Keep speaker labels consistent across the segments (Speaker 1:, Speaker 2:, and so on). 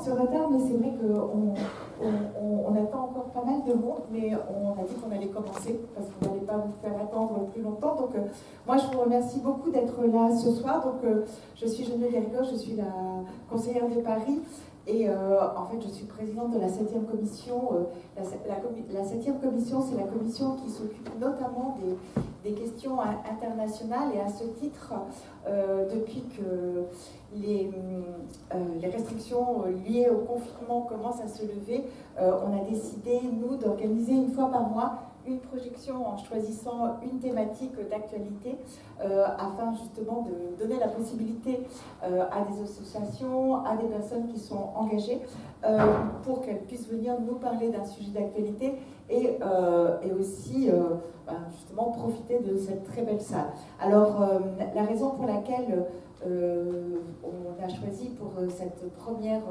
Speaker 1: ce retard, mais c'est vrai qu'on attend encore pas mal de monde, mais on a dit qu'on allait commencer parce qu'on n'allait pas vous faire attendre plus longtemps. Donc, moi, je vous remercie beaucoup d'être là ce soir. Donc, je suis Geneviève Garrigos, je suis la conseillère de Paris. Et en fait, je suis présidente de la 7e commission. La 7e commission, c'est la commission qui s'occupe notamment des questions internationales. Et à ce titre, depuis que les restrictions liées au confinement commencent à se lever, on a décidé, nous, d'organiser une fois par mois une projection en choisissant une thématique d'actualité afin justement de donner la possibilité à des associations, à des personnes qui sont engagées pour qu'elles puissent venir nous parler d'un sujet d'actualité et aussi justement profiter de cette très belle salle. Alors la raison pour laquelle on a choisi pour cette première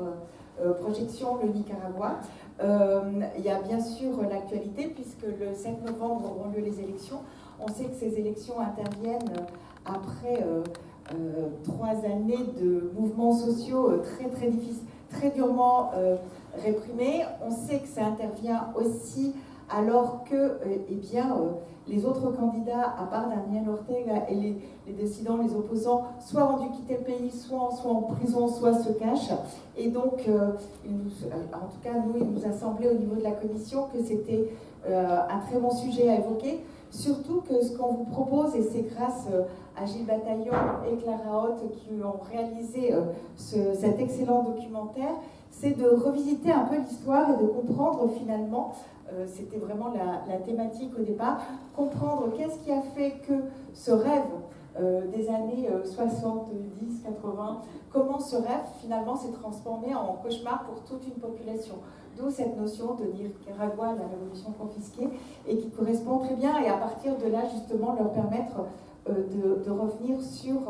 Speaker 1: projection le Nicaragua, il y a bien sûr l'actualité puisque le 7 novembre auront lieu les élections. On sait que ces élections interviennent après 3 années de mouvements sociaux très difficiles, très durement réprimés. On sait que ça intervient aussi alors que les autres candidats, à part Daniel Ortega et les dissidents, les opposants, soit ont dû quitter le pays, soit en prison, soit se cachent. Et donc, en tout cas, nous, il nous a semblé au niveau de la commission que c'était un très bon sujet à évoquer. Surtout que ce qu'on vous propose, et c'est grâce à Gilles Bataillon et Clara Haute qui ont réalisé cet excellent documentaire, c'est de revisiter un peu l'histoire et de comprendre finalement, c'était vraiment la thématique au départ, comprendre qu'est-ce qui a fait que ce rêve des années 70, 80, comment ce rêve finalement s'est transformé en cauchemar pour toute une population. D'où cette notion de Nicaragua, la révolution confisquée, et qui correspond très bien, et à partir de là justement leur permettre de revenir sur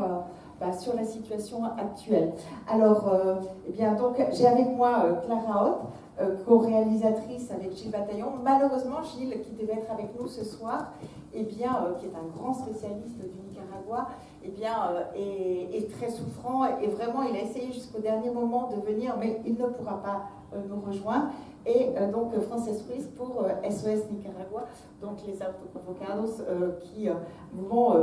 Speaker 1: la situation actuelle. Alors, donc j'ai avec moi Clara Haute, co-réalisatrice avec Gilles Bataillon. Malheureusement, Gilles, qui devait être avec nous ce soir, qui est un grand spécialiste du Nicaragua, est très souffrant, et vraiment il a essayé jusqu'au dernier moment de venir, mais il ne pourra pas nous rejoindre. Et donc Frances Ruiz pour SOS Nicaragua, donc les autoconvocados, mouvement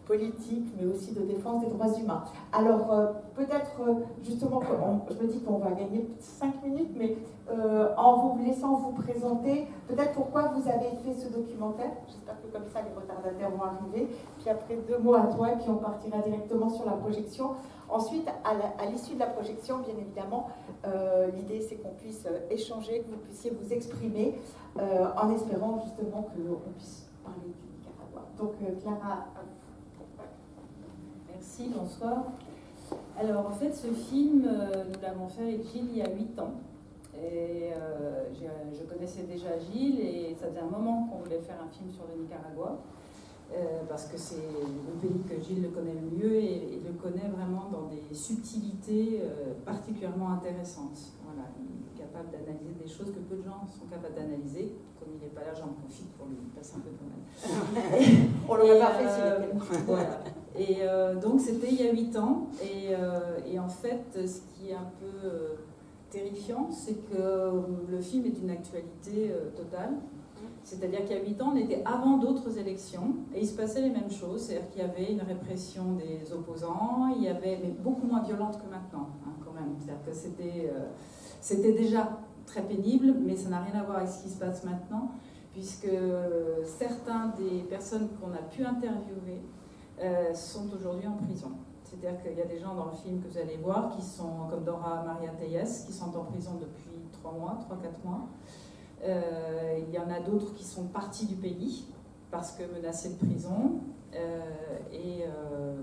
Speaker 1: politique, mais aussi de défense des droits humains. Alors, peut-être, justement, je me dis qu'on va gagner 5 minutes, mais en vous laissant vous présenter, peut-être pourquoi vous avez fait ce documentaire. J'espère que comme ça, les retardataires vont arriver. Puis après, 2 mots à toi, et puis on partira directement sur la projection. Ensuite, à l'issue de la projection, bien évidemment, l'idée, c'est qu'on puisse échanger, que vous puissiez vous exprimer, en espérant justement qu'on puisse parler du Nicaragua. Donc, Clara,
Speaker 2: merci, bonsoir. Alors, en fait, ce film, nous l'avons fait avec Gilles il y a 8 ans. Et je connaissais déjà Gilles, et ça faisait un moment qu'on voulait faire un film sur le Nicaragua, parce que c'est le pays que Gilles le connaît le mieux, et le connaît vraiment dans des subtilités particulièrement intéressantes. Voilà, il est capable d'analyser des choses que peu de gens sont capables d'analyser. Comme il n'est pas là, j'en profite pour lui passer un peu quand même.
Speaker 1: On l'aurait pas fait s'il était.
Speaker 2: Voilà. Et donc c'était il y a 8 ans, et en fait, ce qui est un peu terrifiant, c'est que le film est d'une actualité totale. C'est-à-dire qu'il y a 8 ans, on était avant d'autres élections, et il se passait les mêmes choses. C'est-à-dire qu'il y avait une répression des opposants, mais beaucoup moins violente que maintenant, quand même. C'est-à-dire que c'était déjà très pénible, mais ça n'a rien à voir avec ce qui se passe maintenant, puisque certains des personnes qu'on a pu interviewer sont aujourd'hui en prison. C'est-à-dire qu'il y a des gens dans le film que vous allez voir qui sont, comme Dora Maria Tellez, qui sont en prison depuis 3-4 mois. Il y en a d'autres qui sont partis du pays parce que menacés de prison.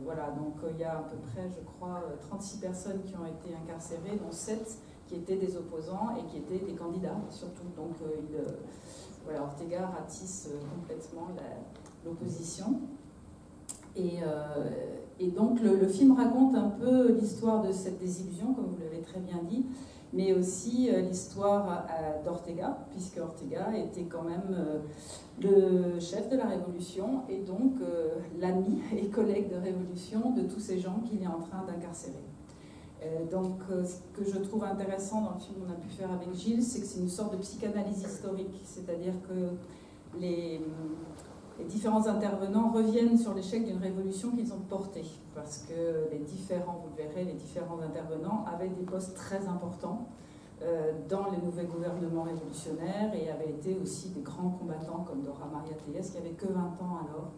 Speaker 2: Voilà, donc il y a à peu près, je crois, 36 personnes qui ont été incarcérées, dont 7 qui étaient des opposants et qui étaient des candidats, surtout. Donc voilà, Ortega ratisse complètement l'opposition. Et donc le film raconte un peu l'histoire de cette désillusion, comme vous l'avez très bien dit, mais aussi l'histoire d'Ortega, puisque Ortega était quand même le chef de la révolution, et donc l'ami et collègue de révolution de tous ces gens qu'il est en train d'incarcérer. Ce que je trouve intéressant dans le film qu'on a pu faire avec Gilles, c'est que c'est une sorte de psychanalyse historique, c'est-à-dire que les différents intervenants reviennent sur l'échec d'une révolution qu'ils ont portée, parce que vous le verrez, les différents intervenants avaient des postes très importants dans les nouveaux gouvernements révolutionnaires et avaient été aussi des grands combattants comme Dora Maria Tellez, qui avait que 20 ans alors,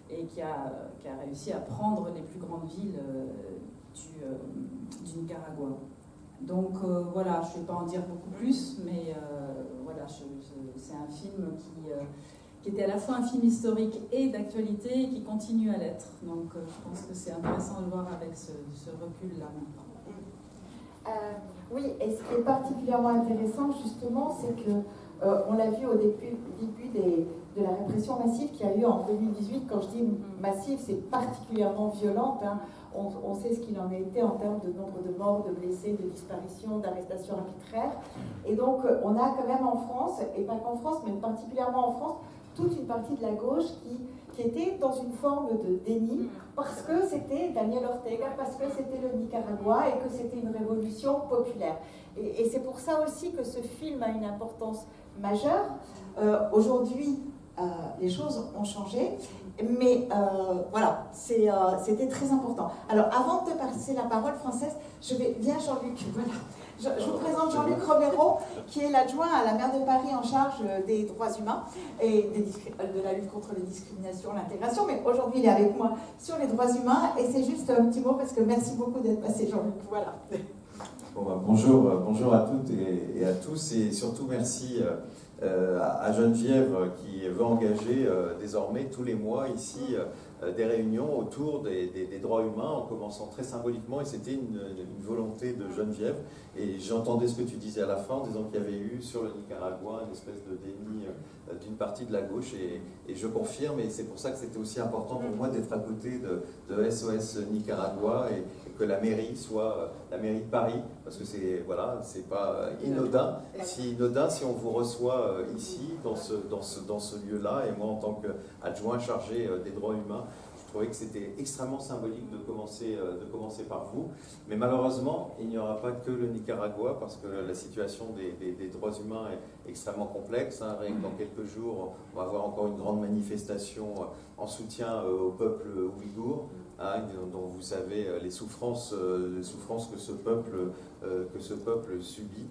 Speaker 2: et qui a réussi à prendre les plus grandes villes du Nicaragua. Donc voilà, je ne vais pas en dire beaucoup plus, mais voilà, c'est un film qui était à la fois un film historique et d'actualité et qui continue à l'être. Donc je pense que c'est intéressant de voir avec ce recul-là maintenant.
Speaker 1: Oui, et ce qui est particulièrement intéressant justement, c'est que on l'a vu au début de la répression massive qu'il y a eu en 2018. Quand je dis massive, c'est particulièrement violente. Hein. On sait ce qu'il en a été en termes de nombre de morts, de blessés, de disparitions, d'arrestations arbitraires. Et donc, on a quand même en France, et pas qu'en France, mais particulièrement en France, toute une partie de la gauche qui était dans une forme de déni, parce que c'était Daniel Ortega, parce que c'était le Nicaragua et que c'était une révolution populaire. Et c'est pour ça aussi que ce film a une importance majeure. Aujourd'hui, les choses ont changé, mais voilà, c'était très important. Alors, avant de te passer la parole, Française, viens Jean-Luc, voilà. Je vous présente Jean-Luc Romero, qui est l'adjoint à la maire de Paris en charge des droits humains et de la lutte contre les discriminations, l'intégration. Mais aujourd'hui, il est avec moi sur les droits humains. Et c'est juste un petit mot parce que merci beaucoup d'être passé, Jean-Luc. Voilà.
Speaker 3: Bon, bonjour à toutes et à tous. Et surtout, merci à Geneviève qui veut engager désormais tous les mois ici des réunions autour des droits humains, en commençant très symboliquement, et c'était une volonté de Geneviève. Et j'entendais ce que tu disais à la fin, en disant qu'il y avait eu sur le Nicaragua une espèce de déni d'une partie de la gauche, et je confirme, et c'est pour ça que c'était aussi important pour moi d'être à côté de SOS Nicaragua, et que la mairie soit la mairie de Paris, parce que c'est pas inodin. Si on vous reçoit ici, dans ce lieu-là, et moi en tant qu'adjoint chargé des droits humains, je trouvais que c'était extrêmement symbolique de commencer par vous. Mais malheureusement, il n'y aura pas que le Nicaragua, parce que la situation des droits humains est extrêmement complexe. Hein. Rien que dans quelques jours, on va avoir encore une grande manifestation en soutien au peuple ouïghour, hein, dont vous savez les souffrances que ce peuple subit.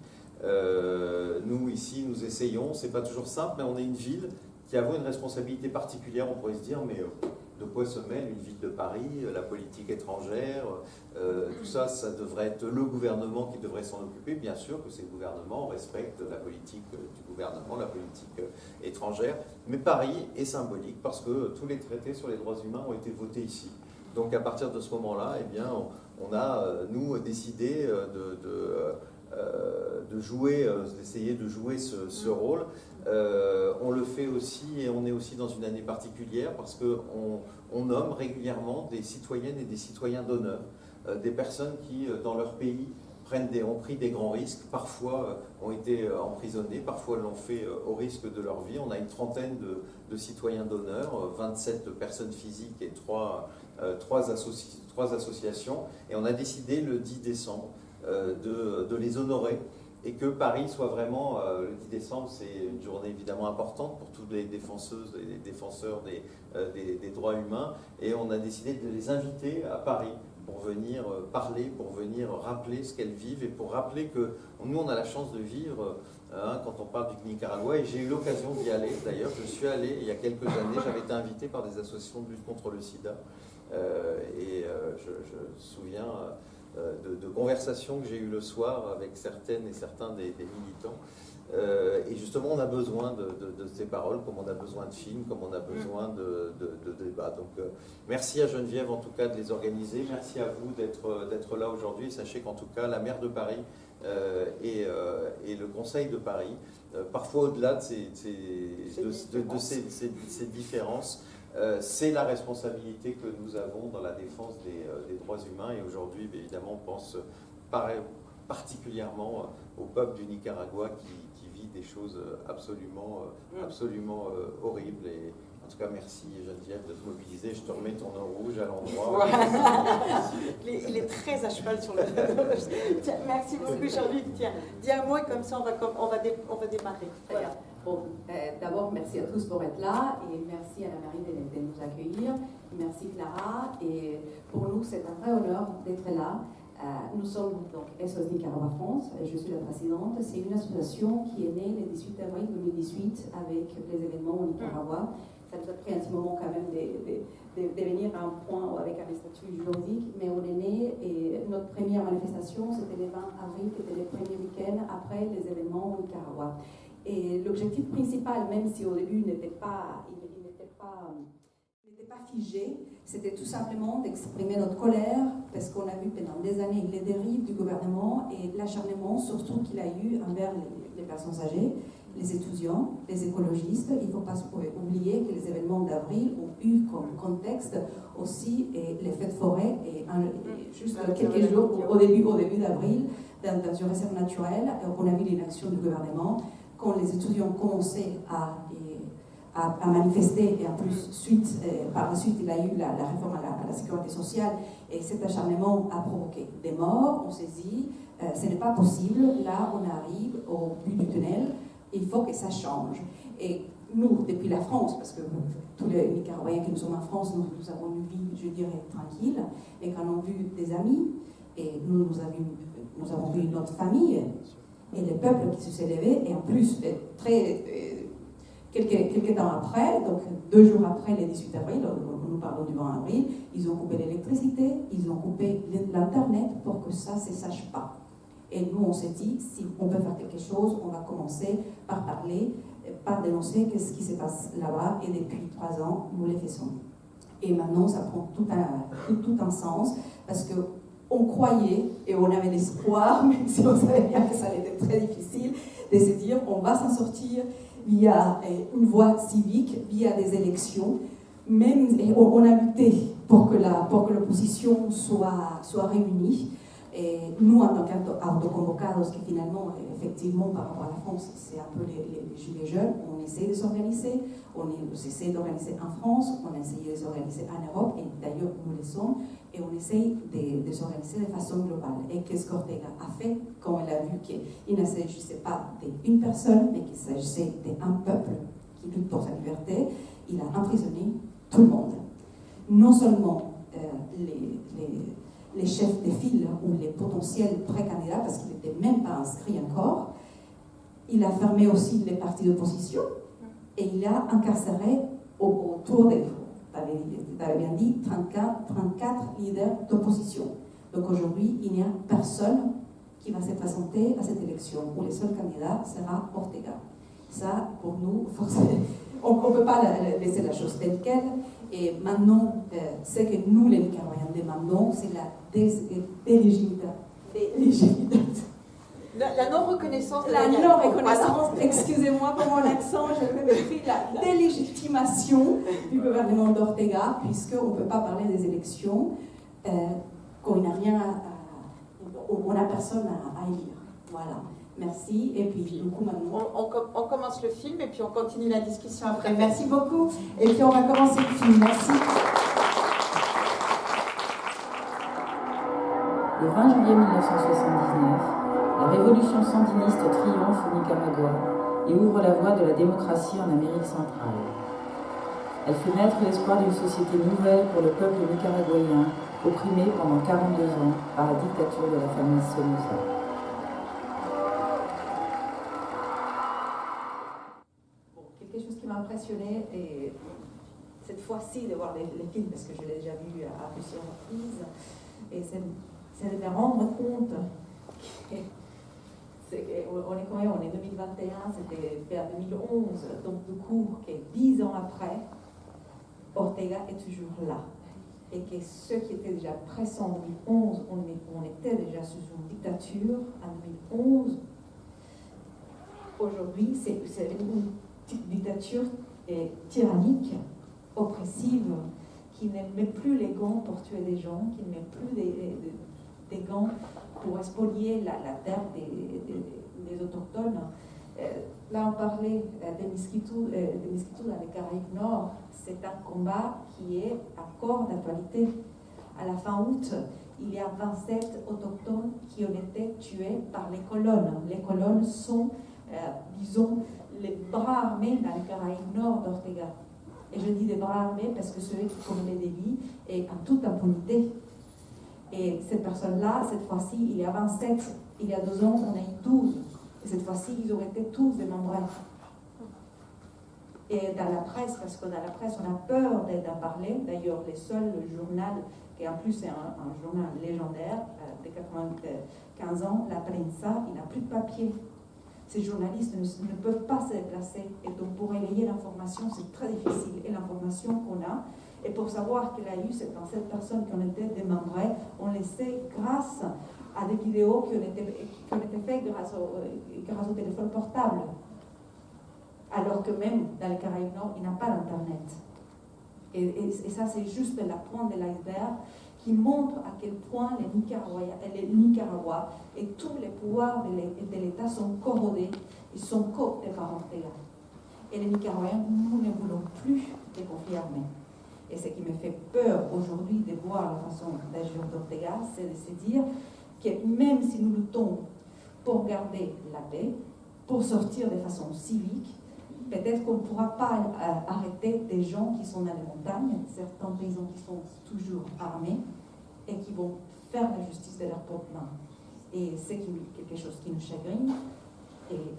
Speaker 3: Nous, ici, nous essayons, c'est pas toujours simple, mais on est une ville qui a une responsabilité particulière. On pourrait se dire, mais de quoi se mêle une ville de Paris, la politique étrangère, tout ça, ça devrait être le gouvernement qui devrait s'en occuper. Bien sûr que ces gouvernements respectent la politique du gouvernement, la politique étrangère, mais Paris est symbolique parce que tous les traités sur les droits humains ont été votés ici. Donc à partir de ce moment-là, eh bien, on a, nous, décidé d'essayer de jouer ce rôle. On le fait aussi, et on est aussi dans une année particulière parce qu'on nomme régulièrement des citoyennes et des citoyens d'honneur, des personnes qui, dans leur pays, ont pris des grands risques, parfois ont été emprisonnés, parfois l'ont fait au risque de leur vie. On a une trentaine de citoyens d'honneur, 27 personnes physiques et trois associations, et on a décidé le 10 décembre de les honorer, et que Paris soit vraiment, le 10 décembre, c'est une journée évidemment importante pour toutes les défenseuses et les défenseurs des droits humains, et on a décidé de les inviter à Paris pour venir parler, pour venir rappeler ce qu'elles vivent, et pour rappeler que nous, on a la chance de vivre, quand on parle du Nicaragua, et j'ai eu l'occasion d'y aller. D'ailleurs, je suis allé il y a quelques années, j'avais été invité par des associations de lutte contre le sida, et je me souviens de conversations que j'ai eues le soir avec certaines et certains des militants. Et justement, on a besoin de ces paroles, comme on a besoin de films, comme on a besoin de débats. Donc, merci à Geneviève, en tout cas, de les organiser. Merci à vous d'être là aujourd'hui. Sachez qu'en tout cas, la maire de Paris et le Conseil de Paris, parfois au-delà de ces différences, c'est la responsabilité que nous avons dans la défense des droits humains. Et aujourd'hui, évidemment, on pense particulièrement au peuple du Nicaragua qui vit des choses absolument horribles. En tout cas, merci Geneviève de te mobiliser. Je te remets ton nom rouge à l'endroit.
Speaker 4: Voilà. Il est très à cheval sur le... Tiens, merci beaucoup Jean-Luc. Tiens, dis un mot et comme ça on va démarrer.
Speaker 5: Voilà. Bon, d'abord, merci à tous pour être là et merci à la Marie de nous accueillir. Merci Clara. Et pour nous, c'est un vrai honneur d'être là. Nous sommes donc SOS Nicaragua France, je suis la présidente. C'est une association qui est née le 18 avril 2018 avec les événements au Nicaragua. Ça nous a pris un petit moment quand même de venir à un point avec un statut juridique, mais on est né et notre première manifestation c'était le 20 avril, qui était le premier week-end après les événements au Nicaragua. Et l'objectif principal, même si au début il n'était pas figé, c'était tout simplement d'exprimer notre colère, parce qu'on a vu pendant des années les dérives du gouvernement et l'acharnement surtout qu'il a eu envers les personnes âgées, les étudiants, les écologistes. Il ne faut pas oublier que les événements d'avril ont eu comme contexte aussi les feux de forêt et juste quelques jours au début d'avril, dans une réserve naturelle, on a vu l'inaction du gouvernement quand les étudiants commençaient à manifester et en plus par la suite il y a eu la réforme à la sécurité sociale et cet acharnement a provoqué des morts. On s'est dit ce n'est pas possible, là on arrive au bout du tunnel, il faut que ça change. Et nous, depuis la France, parce que tous les Nicaraguayens qui nous sommes en France, nous avons une vie, je dirais, tranquille, mais quand on a vu des amis, et nous avons vu notre famille, et le peuple qui se s'est levé, et en plus, quelques temps après, donc 2 jours après le 18 avril, nous parlons du 20 avril, ils ont coupé l'électricité, ils ont coupé l'Internet pour que ça ne se sache pas. Et nous, on s'est dit, si on peut faire quelque chose, on va commencer par parler, par dénoncer ce qui se passe là-bas, et depuis 3 ans, nous le faisons. Et maintenant, ça prend tout un sens, parce qu'on croyait, et on avait l'espoir, même si on savait bien que ça allait être très difficile, de se dire, on va s'en sortir via une voie civique, via des élections. Même, on a lutté pour que l'opposition soit réunie. Et nous, en tant qu'autoconvocados, qui finalement, effectivement, par rapport à la France, c'est un peu les gilets jaunes, on essaie de s'organiser, on essaie d'organiser en France, on essaie de s'organiser en Europe, et d'ailleurs nous le sommes, et on essaie de s'organiser de façon globale. Et qu'est-ce qu'Ortega a fait quand elle a vu qu'il ne s'agissait pas d'une personne, mais qu'il s'agissait d'un peuple qui lutte pour sa liberté? Il a emprisonné tout le monde. Non seulement les chefs de file ou les potentiels pré-candidats, parce qu'ils n'étaient même pas inscrits encore. Il a fermé aussi les partis d'opposition et il a incarcéré autour des, tu avais bien dit, 34 leaders d'opposition. Donc aujourd'hui, il n'y a personne qui va se présenter à cette élection, où le seul candidat sera Ortega. Ça, pour nous, on ne peut pas laisser la chose telle qu'elle. Et maintenant, ce que nous, les Nicaraguayens, demandons, c'est la délégitimation.
Speaker 4: La non-reconnaissance de
Speaker 5: la non-reconnaissance, excusez-moi pour mon accent, je me mépris, la délégitimation du gouvernement d'Ortega, puisqu'on ne peut pas parler des élections, qu'on n'a rien on n'a personne à élire. Voilà. Merci. Et puis, du coup, maintenant...
Speaker 4: On commence le film et puis on continue la discussion après.
Speaker 1: Merci beaucoup. Et puis, on va commencer le film. Merci.
Speaker 6: Le 20 juillet 1979, la révolution sandiniste triomphe au Nicaragua et ouvre la voie de la démocratie en Amérique centrale. Elle fait naître l'espoir d'une société nouvelle pour le peuple nicaraguayen, opprimé pendant 42 ans par la dictature de la famille Somoza.
Speaker 5: Quelque chose qui m'a impressionné, et cette fois-ci de voir les films, parce que je l'ai déjà vu à plusieurs reprises, et c'est de me rendre compte que on est quand même, on est 2021, c'était vers 2011, donc du coup, que 10 ans après, Ortega est toujours là. Et que ceux qui étaient déjà pressants en 2011, on était déjà sous une dictature en 2011. Aujourd'hui, c'est une dictature tyrannique, oppressive, qui ne met plus les gants pour tuer des gens, qui ne met plus des gants pour spolier la terre des autochtones. là, on parlait des Miskitou dans les Caraïbes Nord. C'est un combat qui est encore d'actualité. À la fin août, il y a 27 autochtones qui ont été tués par les colonnes. Les colonnes sont, disons, les bras armés dans les Caraïbes Nord d'Ortega. Et je dis des bras armés parce que ceux qui commettent les délits est en toute impunité. Et cette personne-là, cette fois-ci, il y a 27. Il y a 2 ans, on a eu 12. Et cette fois-ci, ils ont été tous démembrés. Et dans la presse, parce que dans la presse, on a peur d'en parler. D'ailleurs, le seul journal, qui en plus est un journal légendaire, de 95 ans, la Prensa, il n'a plus de papier. Ces journalistes ne peuvent pas se déplacer. Et donc, pour relayer l'information, c'est très difficile. Et l'information qu'on a, et pour savoir qu'il y a eu 77 personnes qui ont été démembrées, on le sait grâce à des vidéos qui ont été faites grâce au téléphone portable. Alors que même dans les Caraïbes Nord, il n'y a pas d'Internet. Et ça, c'est juste la pointe de l'iceberg qui montre à quel point le Nicaragua et tous les pouvoirs de l'État sont corrodés, ils sont cooptés par Ortega. Et les Nicaraguayens, nous ne voulons plus des conflits armés. Et ce qui me fait peur aujourd'hui de voir la façon d'agir d'Ortega, c'est de se dire que même si nous luttons pour garder la paix, pour sortir de façon civique, peut-être qu'on ne pourra pas arrêter des gens qui sont dans les montagnes, certains paysans qui sont toujours armés et qui vont faire la justice de leurs propres mains. Et c'est quelque chose qui nous chagrine. Et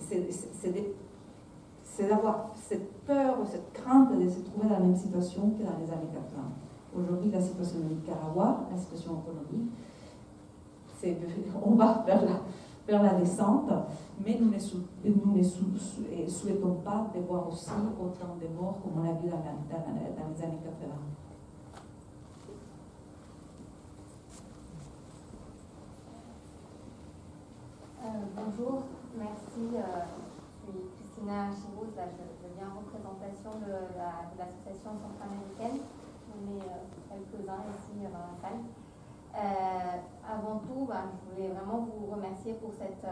Speaker 5: c'est d'avoir cette peur ou cette crainte de se trouver dans la même situation que dans les années 80. Aujourd'hui, la situation au Nicaragua, la situation économique, on va vers la descente, mais nous ne souhaitons pas de voir aussi autant de morts comme on a vu dans les années 80.
Speaker 7: Bonjour, merci. Je suis Christina Chirouz, je viens en représentation de l'association centra-américaine. On est quelques-uns ici dans la salle. Avant tout, je voulais vraiment vous remercier pour cette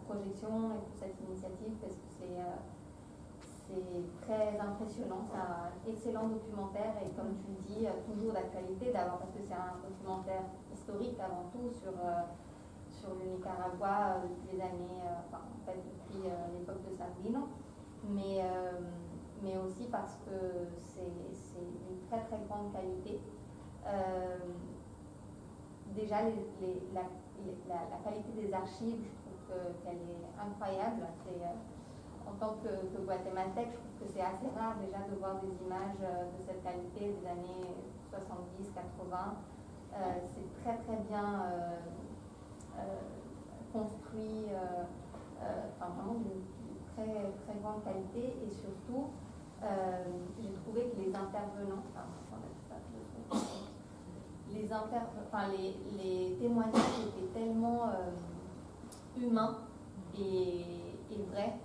Speaker 7: projection et pour cette initiative parce que c'est très impressionnant, c'est un excellent documentaire et comme tu le dis, toujours d'actualité d'abord parce que c'est un documentaire historique avant tout sur le Nicaragua depuis les années, depuis l'époque de Sandino, mais aussi parce que c'est une très très grande qualité. Déjà, la qualité des archives, je trouve qu'elle est incroyable. En tant que guatémaltèque, je trouve que c'est assez rare déjà de voir des images de cette qualité des années 70, 80. C'est très très bien construit, vraiment d'une très très grande qualité et surtout, j'ai trouvé que les intervenants, les témoignages étaient tellement humains et vrais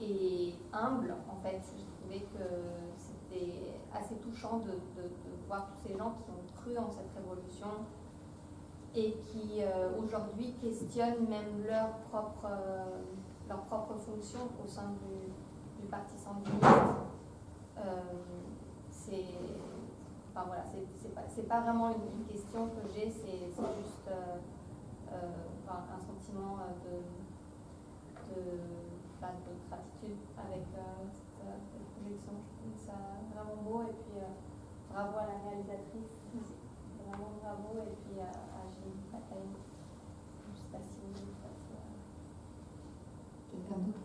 Speaker 7: et humbles en fait. Je trouvais que c'était assez touchant de voir tous ces gens qui ont cru en cette révolution et qui aujourd'hui questionnent même leur propre fonction au sein du parti sandiniste. C'est pas vraiment une question que j'ai, c'est juste un sentiment de gratitude avec cette projection. Je trouve ça vraiment beau et puis bravo à la réalisatrice, vraiment bravo, et puis à Gilles Bataille. Je ne sais pas si vous voulez passer à
Speaker 5: quelqu'un d'autre.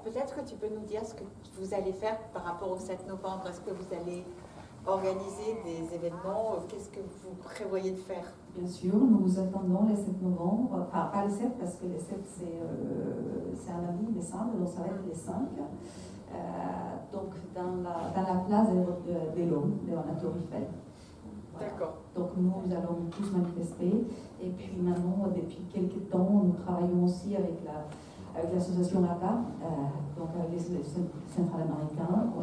Speaker 4: Peut-être que tu peux nous dire ce que vous allez faire par rapport au 7 novembre. Est-ce que vous allez organiser des événements? Qu'est-ce que vous prévoyez de faire?
Speaker 5: Bien sûr, nous vous attendons le 7 novembre, enfin pas le 7 parce que le 7 c'est un lundi, le 5, donc ça va être le 5. Donc dans la place de l'homme, de la Tour Eiffel. Voilà. D'accord. Donc nous allons tous manifester et puis maintenant, depuis quelques temps, nous travaillons aussi avec l'association ACA, donc avec les Central-Américains.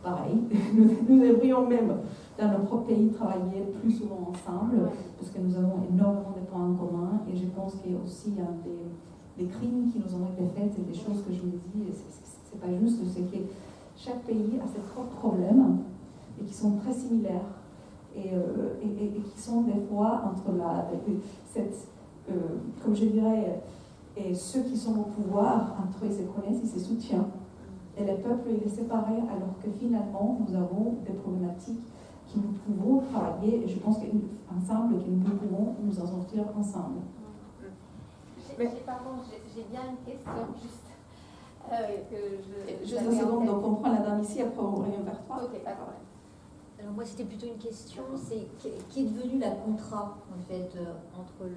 Speaker 5: Pareil, nous devrions même dans nos propres pays travailler plus souvent ensemble parce que nous avons énormément de points en commun et et je pense qu'il y a aussi des crimes qui nous ont été faits et des choses que je me dis, c'est pas juste, c'est que chaque pays a ses propres problèmes et qui sont très similaires et qui sont des fois entre comme je dirais, et ceux qui sont au pouvoir, entre eux, ils se connaissent, ils se soutiennent. Et le peuple, il est séparé, alors que finalement, nous avons des problématiques qui nous pouvons travailler, et je pense qu'ensemble, que nous pouvons nous en sortir ensemble.
Speaker 7: Pardon, j'ai bien une question, juste.
Speaker 5: Juste une seconde, donc on prend la dame ici, après on revient vers toi.
Speaker 7: Ok, pas de problème.
Speaker 8: Alors moi c'était plutôt une question, c'est qui est devenu la contrat en fait entre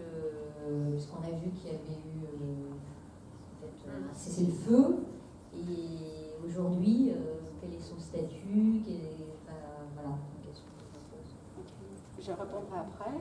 Speaker 8: puisqu'on a vu qu'il y avait eu un cessez-le-feu et aujourd'hui quel est son statut, voilà, une question que je me pose.
Speaker 4: Je répondrai après.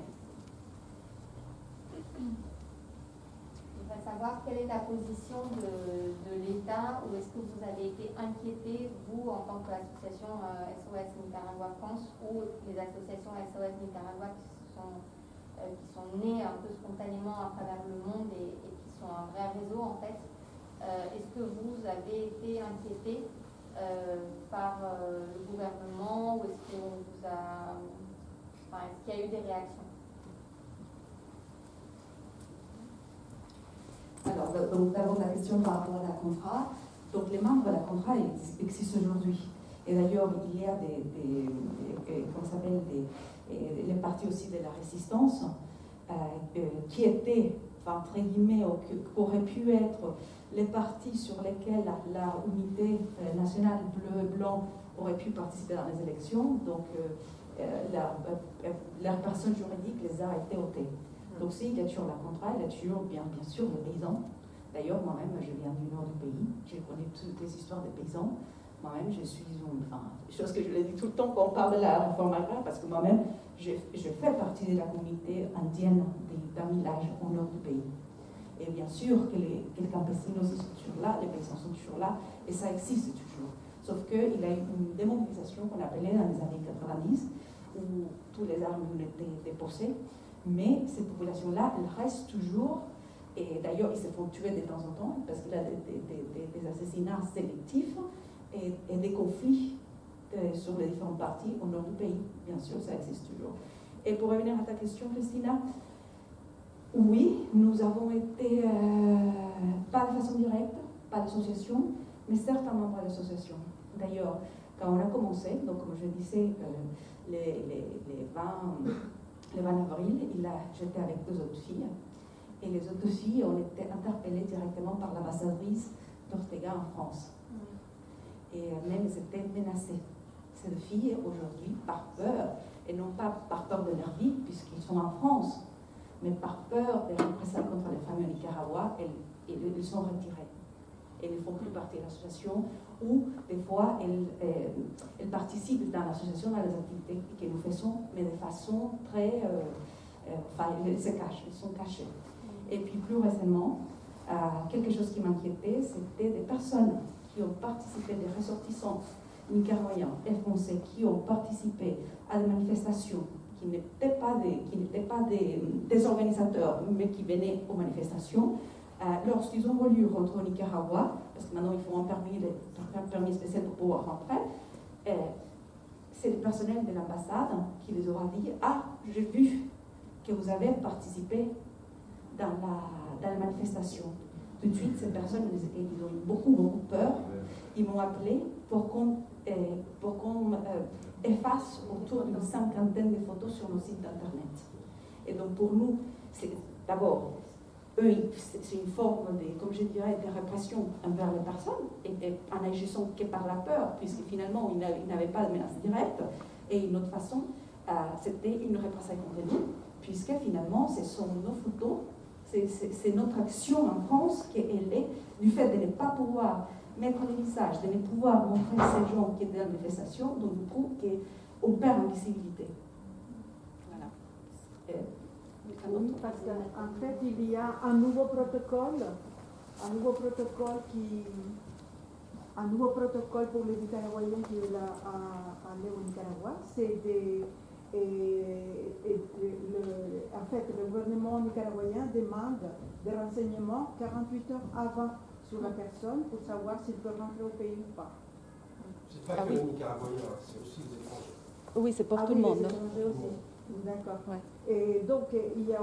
Speaker 7: Je voudrais savoir quelle est la position de l'État, ou est-ce que vous avez été inquiété, vous, en tant qu'association SOS Nicaragua France, ou les associations SOS Nicaragua qui sont nées un peu spontanément à travers le monde et qui sont un vrai réseau en fait. Est-ce que vous avez été inquiété par le gouvernement, ou est-ce qu'il y a eu des réactions?
Speaker 5: Alors, donc d'abord la question par rapport à la contrat. Donc les membres de la contrat existent aujourd'hui. Et d'ailleurs, il y a les partis aussi de la résistance qui étaient, entre guillemets, qui auraient pu être les partis sur lesquels la unité nationale bleu-blanc aurait pu participer dans les élections. Donc leur personne juridique les a été ôtées. Donc s'il y a toujours la contrat, il y a toujours bien sûr les paysans. D'ailleurs, moi-même, je viens du nord du pays, je connais toutes les histoires des paysans. Moi-même, je suis chose que je l'ai dit tout le temps quand on parle de la réforme agraire, parce que moi-même, je fais partie de la communauté indienne d'un village au nord du pays. Et bien sûr que les campesinos sont toujours là, les paysans sont toujours là, et ça existe toujours. Sauf qu'il y a eu une démobilisation qu'on appelait dans les années 90, où toutes les armes ont été déposées. Mais cette population-là, elle reste toujours, et d'ailleurs, ils se font tuer de temps en temps, parce qu'il y a des assassinats sélectifs et des conflits sur les différentes parties au nord du pays. Bien sûr, ça existe toujours. Et pour revenir à ta question, Christina, oui, nous avons été, pas de façon directe, pas d'association, mais certains membres de l'association. D'ailleurs, quand on a commencé, donc comme je disais, les 20 avril, j'étais avec 2 autres filles. Et les autres filles ont été interpellées directement par l'ambassadrice d'Ortega en France. Et même elles étaient menacées. Ces 2 filles, aujourd'hui, par peur, et non pas par peur de leur vie, puisqu'ils sont en France, mais par peur des représailles contre les femmes au Nicaragua, elles sont retirées. Elles ne font plus partie de l'association, ou des fois elles participent dans l'association, dans les activités que nous faisons, mais de façon très... elles se cachent, elles sont cachées. Et puis plus récemment, quelque chose qui m'inquiétait, c'était des personnes qui ont participé, des ressortissants nicaraguayens et français qui ont participé à des manifestations qui n'étaient pas des organisateurs, mais qui venaient aux manifestations. Lorsqu'ils ont voulu rentrer au Nicaragua, parce que maintenant il faut un permis spécial pour pouvoir rentrer, c'est le personnel de l'ambassade qui les aura dit « Ah, j'ai vu que vous avez participé dans la manifestation ». Tout de suite, ces personnes, ils ont eu beaucoup peur. Ils m'ont appelé pour qu'on efface autour d'une 50aine de photos sur nos sites d'internet. Et donc pour nous, c'est d'abord, eux, c'est une forme comme je dirais, de répression envers les personnes, et en agissant que par la peur, puisque finalement, ils n'avaient pas de menace directe. Et une autre façon, c'était une représaille contre nous, puisque finalement, ce sont nos photos, c'est notre action en France qui est du fait de ne pas pouvoir mettre les visages, de ne pouvoir montrer ces gens qui étaient dans la manifestation, donc du coup, qu'on perd en visibilité. Voilà.
Speaker 9: Oui, parce qu'en fait, il y a un nouveau protocole pour les Nicaraguayens qui veulent aller au Nicaragua. C'est en fait, fait, le gouvernement nicaraguayen demande des renseignements 48 heures avant sur la personne pour savoir s'il peut rentrer au pays ou pas.
Speaker 10: C'est pas que les Nicaraguayens, c'est aussi les étrangers.
Speaker 11: Oui, c'est pour tout le monde. Hein.
Speaker 9: D'accord.
Speaker 11: Ouais.
Speaker 9: Et donc, il y a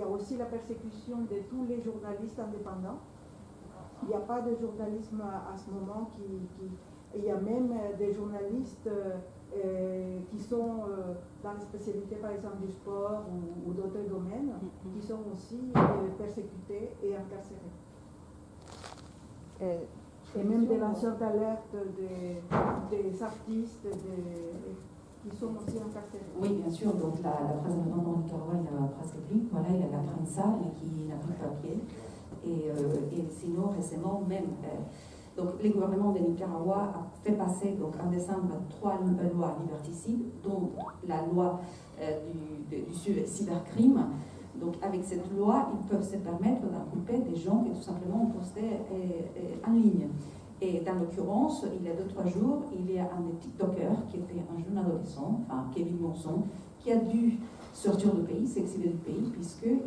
Speaker 9: aussi la persécution de tous les journalistes indépendants. Il n'y a pas de journalisme à ce moment il y a même des journalistes qui sont dans les spécialités, par exemple, du sport ou d'autres domaines, qui sont aussi persécutés et incarcérés. Et même des lanceurs d'alerte, des artistes, qui sont aussi incarcérés.
Speaker 5: Oui, bien sûr. Donc la presse indépendante au Nicaragua, il n'y en a presque plus. Voilà, il y a la prensa, mais qui n'a plus de papier. Et sinon, récemment, même, donc, le gouvernement de Nicaragua a fait passer donc, en décembre 3 lois liberticides, dont la loi du cybercrime. Donc, avec cette loi, ils peuvent se permettre d'inculper des gens qui tout simplement ont posté en ligne. Et dans l'occurrence, il y a 2-3 jours, il y a un des TikTokers qui était un jeune adolescent, enfin Kevin Monson, qui a dû sortir du pays, s'exiler du pays, puisqu'il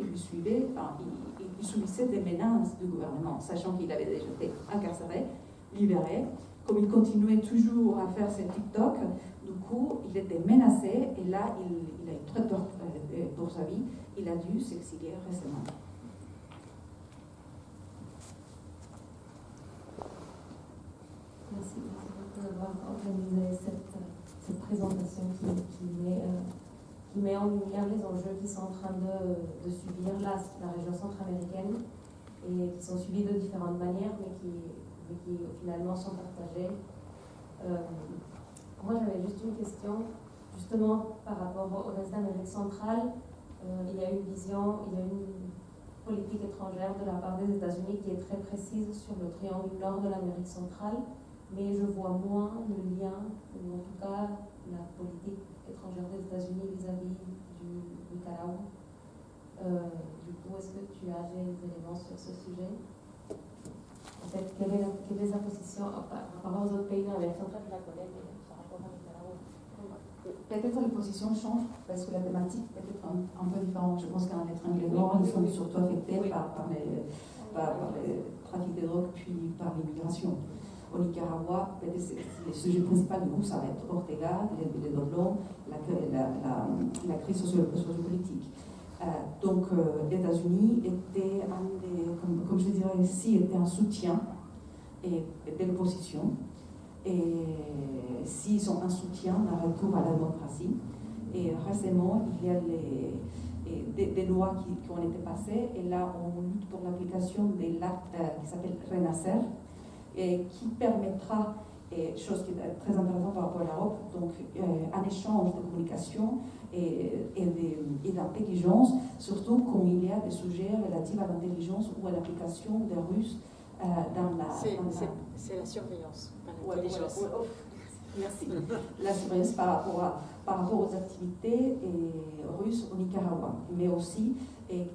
Speaker 5: il subissait des menaces du gouvernement, sachant qu'il avait déjà été incarcéré, libéré. Comme il continuait toujours à faire ses TikTok, du coup, il était menacé, et là, il a eu très peur pour sa vie. Il a dû s'exiler récemment.
Speaker 12: Merci beaucoup d'avoir organisé cette présentation qui met en lumière les enjeux qui sont en train de subir la région centra-américaine et qui sont suivis de différentes manières, mais qui finalement sont partagés. Moi, j'avais juste une question, justement par rapport au reste d'Amérique centrale. Il y a une vision, il y a une politique étrangère de la part des États-Unis qui est très précise sur le triangle nord de l'Amérique centrale, mais je vois moins le lien, ou en tout cas la politique étrangère des États-Unis vis-à-vis du Nicaragua. Du coup, est-ce que tu as des éléments sur ce sujet? En fait, quelle est sa position par rapport aux autres pays de l'Amérique centrale? Je la connais, mais par rapport au Nicaragua.
Speaker 5: Peut-être les positions changent parce que la thématique peut être un peu différente. Je pense qu'en étranger nord, ils sont surtout affectés par le trafic de drogue puis par l'immigration. Au Nicaragua, le sujet principal du coup, ça va être Ortega, les droits de l'homme, la crise sociopolitique. Donc, les États-Unis étaient comme je dirais ici, étaient un soutien de l'opposition. Et s'ils ont un soutien, un retour à la démocratie. Et récemment, il y a des lois qui ont été passées, et là, on lutte pour l'application de l'acte qui s'appelle Renacer, et qui permettra, chose qui est très intéressante par rapport à l'Europe, donc un échange de communication et d'intelligence, surtout quand il y a des sujets relatifs à l'intelligence ou à l'application des Russes dans la...
Speaker 4: C'est la surveillance.
Speaker 5: Merci. La surveillance par rapport aux activités russes au Nicaragua. Mais aussi, les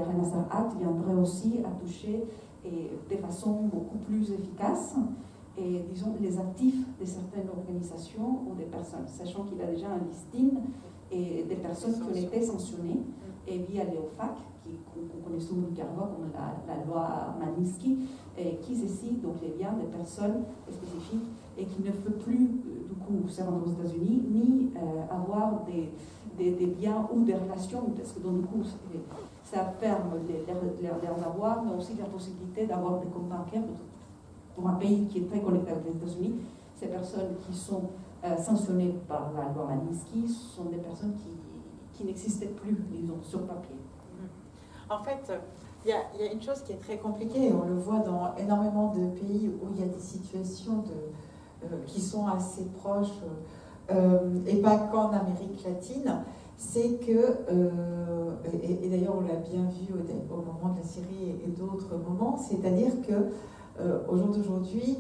Speaker 5: Renaissance Act viendraient aussi à toucher de façon beaucoup plus efficace disons, les actifs de certaines organisations ou des personnes, sachant qu'il y a déjà un listing des personnes qui ont été sanctionnées via l'EOFAC, qu'on connaît souvent au Nicaragua comme la loi Magnitsky, qui saisit donc les biens des personnes spécifiques et qui ne peut plus du coup se rendre aux États-Unis ni avoir des biens ou des relations, parce que donc du coup ça ferme leurs avoirs, mais aussi la possibilité d'avoir des comptes bancaires pour un pays qui est très connecté avec les États-Unis. Ces personnes qui sont sanctionnées par la loi Magnitsky sont des personnes qui n'existaient plus, disons, sur papier.
Speaker 1: En fait, il y a une chose qui est très compliquée, et on le voit dans énormément de pays où il y a des situations qui sont assez proches, et pas qu'en Amérique latine, c'est que, et d'ailleurs on l'a bien vu au moment de la Syrie et d'autres moments, c'est-à-dire que au jour d'aujourd'hui,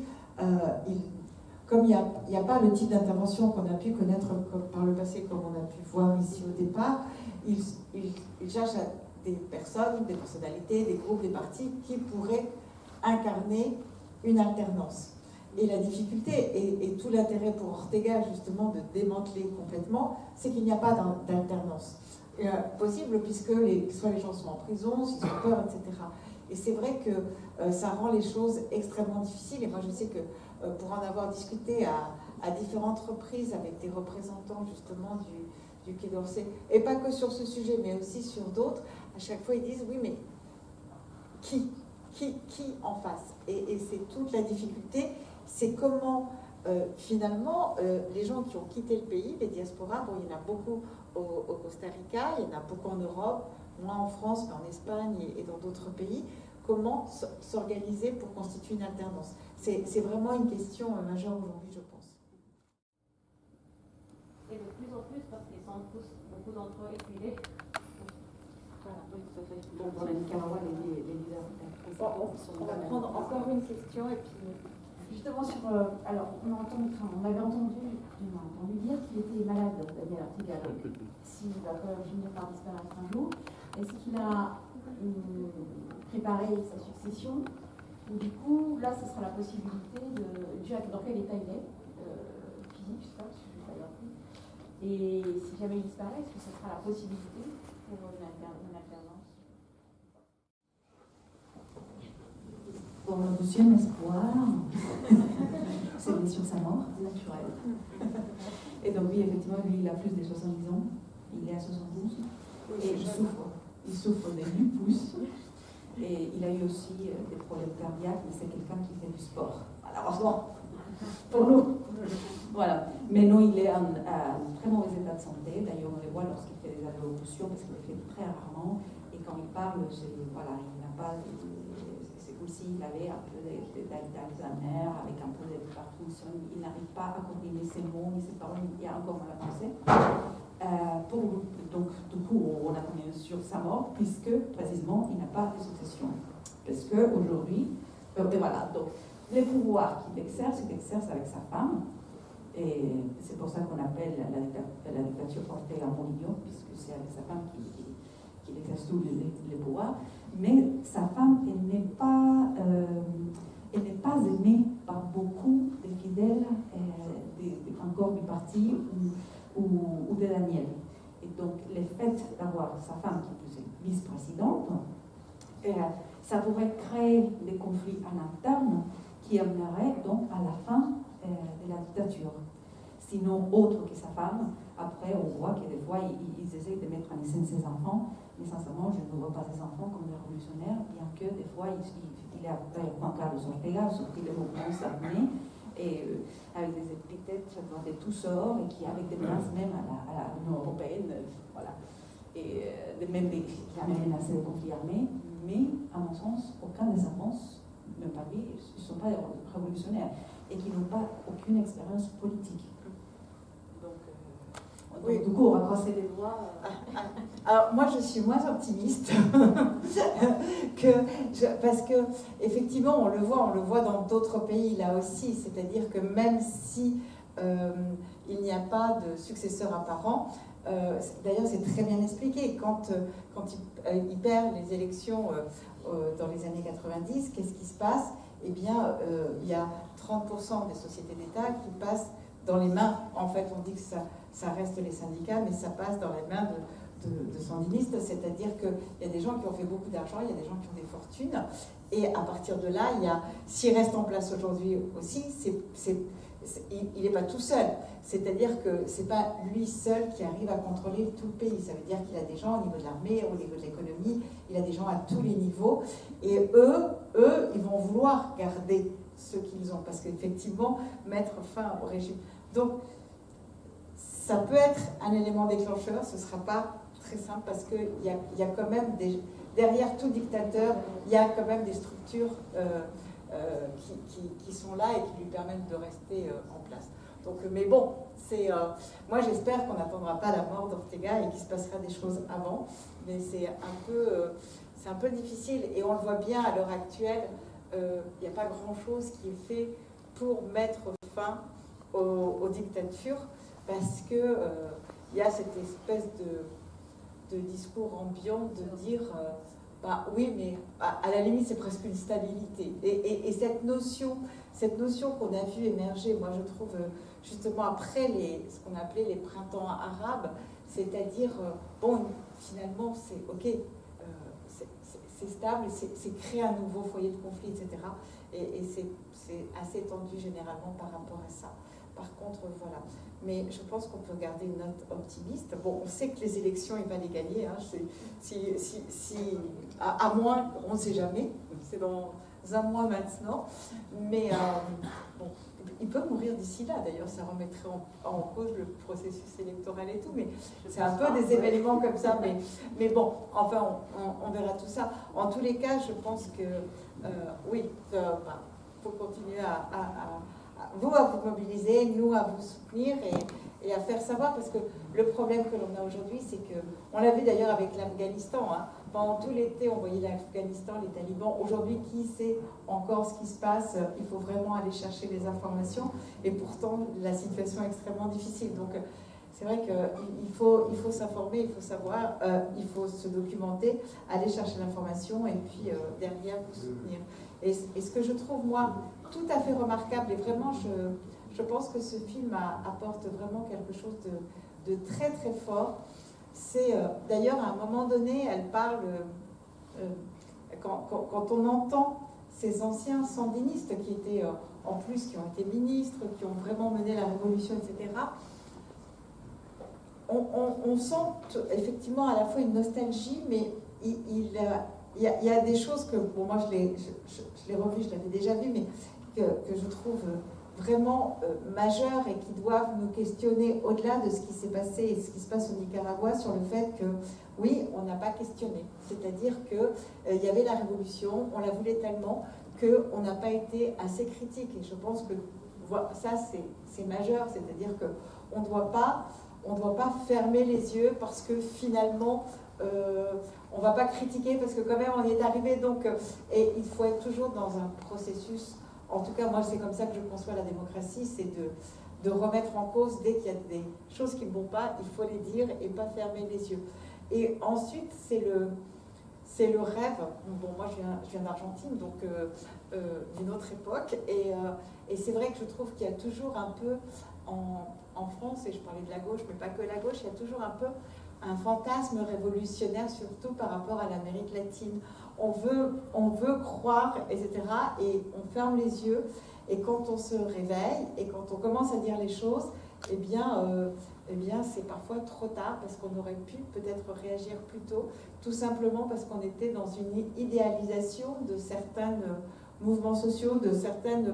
Speaker 1: comme il n'y a pas le type d'intervention qu'on a pu connaître par le passé, comme on a pu voir ici au départ, ils cherchent des personnes, des personnalités, des groupes, des partis qui pourraient incarner une alternance. Et la difficulté, et tout l'intérêt pour Ortega justement de démanteler complètement, c'est qu'il n'y a pas d'alternance possible, puisque soit les gens sont en prison, s'ils ont peur, etc. Et c'est vrai que ça rend les choses extrêmement difficiles. Et moi, je sais que pour en avoir discuté à différentes reprises avec des représentants justement du Quai d'Orsay, et pas que sur ce sujet, mais aussi sur d'autres, à chaque fois ils disent oui, mais qui en face? Et c'est toute la difficulté, c'est comment finalement les gens qui ont quitté le pays, les diasporas, bon, il y en a beaucoup au Costa Rica, il y en a beaucoup en Europe, moins en France, mais en Espagne et dans d'autres pays, comment s'organiser pour constituer une alternance. C'est vraiment une question majeure aujourd'hui, je pense.
Speaker 12: Et de plus en plus, parce qu'ils sont tous, beaucoup d'entre eux exilés. Voilà, oui, tout à fait.
Speaker 5: Bon, pour le Nicaragua, les leaders.
Speaker 12: On va prendre encore une question et puis.
Speaker 13: Justement sur, alors on avait entendu dire qu'il était malade, Daniel Ortega, s'il va quand même finir par disparaître un jour. Est-ce qu'il a préparé sa succession? Ou du coup, là, ce sera la possibilité de, dans quel état il est, physique, je sais pas, parce que je ne l'ai pas appris. Et si jamais il disparaît, est-ce que ce sera la possibilité pour une alternance?
Speaker 5: Pour le deuxième espoir, c'est bien sûr sa mort naturelle. Et donc oui, effectivement, lui, il a plus de 70 ans, il est à 72, et il souffre de lupus, et il a eu aussi des problèmes cardiaques, mais c'est quelqu'un qui fait du sport, malheureusement, pour nous. Voilà. Mais non, il est en très mauvais état de santé, d'ailleurs on le voit lorsqu'il fait des allocutions, parce qu'il le fait très rarement, et quand il parle, voilà, il n'a pas... C'est comme s'il avait un peu d'Alzheimer, avec un peu de Parkinson. Il n'arrive pas à coordonner ses mots, ses paroles, il y a encore mal à penser. Donc, du coup, on a bien sûr sa mort, puisque, précisément, il n'a pas de succession. Parce qu'aujourd'hui, voilà, donc, les pouvoirs qu'il exerce, il exerce avec sa femme. Et c'est pour ça qu'on appelle la dictature Ortega Murillo, puisque c'est avec sa femme qu'il exerce tous les pouvoirs. Mais sa femme, elle n'est pas aimée par beaucoup de fidèles, encore du parti ou de Daniel. Et donc, le fait d'avoir sa femme qui est vice-présidente, ça pourrait créer des conflits en interne qui amèneraient donc à la fin de la dictature. Sinon, autre que sa femme, après, on voit que des fois, ils essaient de mettre en scène ses enfants. Mais sincèrement, je ne vois pas ces enfants comme des révolutionnaires, bien que des fois, il a Juan Carlos Ortega sorti le mouvement armé, et avec des épithètes de tout sort, et qui avec des menaces même à l'Union européenne, voilà. Et même qui a même menacé des conflits armés, mais à mon sens, aucun des enfants, même pas lui, ne sont pas des révolutionnaires, et qui n'ont pas aucune expérience politique.
Speaker 1: Oui.
Speaker 5: Du coup, on va croiser les doigts.
Speaker 1: Alors, moi, je suis moins optimiste parce que, effectivement, on le voit dans d'autres pays là aussi. C'est-à-dire que même si il n'y a pas de successeur apparent, d'ailleurs, c'est très bien expliqué. Quand il perd les élections dans les années 90, qu'est-ce qui se passe? Eh bien, il y a 30% des sociétés d'État qui passent dans les mains. En fait, on dit que ça reste les syndicats, mais ça passe dans les mains de sandinistes, c'est-à-dire qu'il y a des gens qui ont fait beaucoup d'argent, il y a des gens qui ont des fortunes, et à partir de là, s'il reste en place aujourd'hui aussi, il n'est pas tout seul, c'est-à-dire que ce n'est pas lui seul qui arrive à contrôler tout le pays, ça veut dire qu'il a des gens au niveau de l'armée, au niveau de l'économie, il a des gens à tous les niveaux, et eux, ils vont vouloir garder ce qu'ils ont, parce qu'effectivement, mettre fin au régime. Donc, ça peut être un élément déclencheur, ce ne sera pas très simple parce qu'il y a quand même derrière tout dictateur, il y a quand même des structures qui sont là et qui lui permettent de rester en place. Donc, mais bon, moi j'espère qu'on n'attendra pas la mort d'Ortega et qu'il se passera des choses avant, mais c'est un peu difficile et on le voit bien à l'heure actuelle, il n'y a pas grand-chose qui est fait pour mettre fin aux dictatures. Parce que y a cette espèce de discours ambiant de dire
Speaker 4: bah oui, mais à la limite, c'est presque une stabilité. Et cette notion qu'on a vu émerger, moi je trouve, justement après ce qu'on appelait les printemps arabes, c'est-à-dire, bon, finalement, c'est ok, c'est stable, c'est créer un nouveau foyer de conflit, etc. Et c'est assez tendu généralement par rapport à ça. Par contre, voilà. Mais je pense qu'on peut garder une note optimiste. Bon, on sait que les élections, il va les gagner. Hein. À moins, on ne sait jamais. C'est dans un mois maintenant. Mais bon, il peut mourir d'ici là. D'ailleurs, ça remettrait en cause le processus électoral et tout. Mais c'est un peu des événements comme ça. Mais bon, enfin, on verra tout ça. En tous les cas, je pense que oui, faut continuer à vous mobiliser, nous à vous soutenir et à faire savoir, parce que le problème que l'on a aujourd'hui, c'est que, on l'a vu d'ailleurs avec l'Afghanistan, hein, pendant tout l'été on voyait l'Afghanistan, les talibans, aujourd'hui qui sait encore ce qui se passe, il faut vraiment aller chercher les informations, et pourtant la situation est extrêmement difficile. Donc c'est vrai qu'il faut s'informer, il faut savoir, il faut se documenter, aller chercher l'information et puis derrière vous soutenir. Et ce que je trouve, moi, tout à fait remarquable, et vraiment, je pense que ce film apporte vraiment quelque chose de très très fort. C'est, d'ailleurs, à un moment donné, elle parle, quand on entend ces anciens sandinistes qui étaient, en plus, qui ont été ministres, qui ont vraiment mené la révolution, etc., on sent effectivement à la fois une nostalgie, mais il y a des choses que, bon, moi je l'ai revu, je l'avais déjà vu, mais que je trouve vraiment majeures et qui doivent nous questionner au-delà de ce qui s'est passé et ce qui se passe au Nicaragua, sur le fait que, oui, on n'a pas questionné. C'est-à-dire qu'il y avait la révolution, on la voulait tellement qu'on n'a pas été assez critique. Et je pense que ça, c'est majeur, c'est-à-dire qu'on ne doit pas fermer les yeux parce que finalement, on ne va pas critiquer parce que quand même on y est arrivé. Donc, et il faut être toujours dans un processus, en tout cas moi c'est comme ça que je conçois la démocratie, c'est de remettre en cause dès qu'il y a des choses qui ne vont pas, il faut les dire et pas fermer les yeux. Et ensuite c'est le rêve. Bon, moi je viens d'Argentine, donc d'une autre époque, et c'est vrai que je trouve qu'il y a toujours un peu en France, et je parlais de la gauche, mais pas que la gauche, il y a toujours un peu un fantasme révolutionnaire, surtout par rapport à l'Amérique latine. On veut croire, etc., et on ferme les yeux, et quand on se réveille, et quand on commence à dire les choses, eh bien c'est parfois trop tard, parce qu'on aurait pu peut-être réagir plus tôt, tout simplement parce qu'on était dans une idéalisation de certains mouvements sociaux, de certaines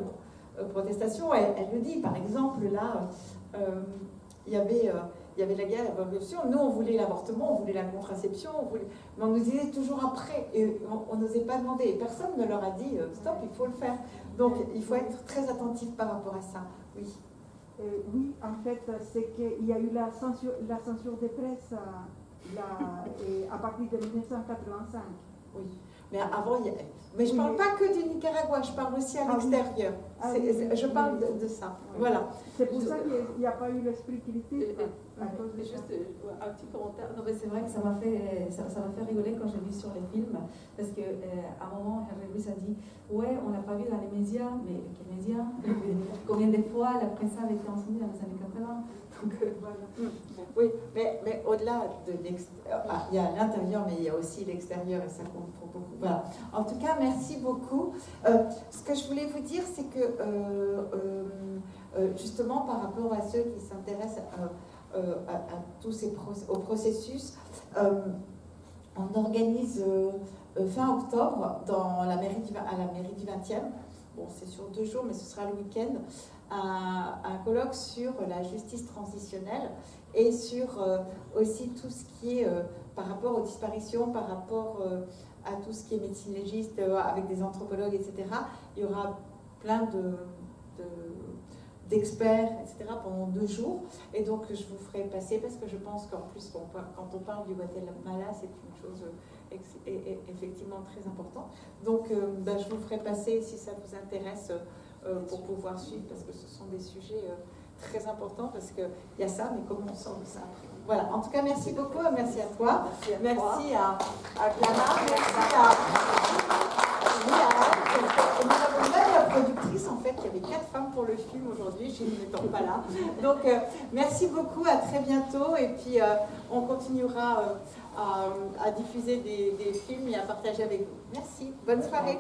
Speaker 4: protestations. Elle le dit, par exemple, là, il y avait la guerre, la révolution. Nous, on voulait l'avortement, on voulait la contraception, mais on nous disait toujours après, et on n'osait pas demander. Et personne ne leur a dit stop, il faut le faire. Donc, il faut être très attentif par rapport à ça. Oui.
Speaker 9: Oui, en fait, c'est qu'il y a eu la censure des presses à partir de 1985.
Speaker 4: Oui. Mais avant, mais je ne parle pas que du Nicaragua, je parle aussi à l'extérieur. Je parle de ça. Oui. Voilà.
Speaker 9: C'est pour ça qu'il n'y a pas eu l'esprit critique.
Speaker 14: Juste un petit commentaire. Non, mais c'est vrai que ça m'a fait rigoler quand j'ai vu sur les films, parce qu'à un moment, Hervé Luis a dit ouais, on n'a pas vu dans les médias, mais quels médias? Combien de fois la presse avait été incendie dans les années 80? Donc, voilà.
Speaker 4: Oui, mais au-delà de l'extérieur, il y a l'intérieur, mais il y a aussi l'extérieur, et ça compte pour beaucoup. Voilà. En tout cas, merci beaucoup. Ce que je voulais vous dire, c'est que justement, par rapport à ceux qui s'intéressent à tous au processus, on organise fin octobre à la mairie du 20e, bon, c'est sur 2 jours, mais ce sera le week-end, un colloque sur la justice transitionnelle et sur aussi tout ce qui est par rapport aux disparitions, par rapport à tout ce qui est médecine légiste, avec des anthropologues, etc. Il y aura plein d'experts, etc. pendant 2 jours. Et donc, je vous ferai passer, parce que je pense qu'en plus, quand on parle du Guatemala, c'est une chose effectivement très importante. Donc, je vous ferai passer, si ça vous intéresse, pour pouvoir suivre, parce que ce sont des sujets très important parce qu'il y a ça, mais comment on sort de ça après? Voilà, en tout cas, merci beaucoup, merci à toi, merci à Clara, merci à et nous avons même la productrice, en fait, il y avait 4 femmes pour le film aujourd'hui, je n'étais pas là. Donc, merci beaucoup, à très bientôt, et puis on continuera à diffuser des films et à partager avec vous. Merci, bonne soirée.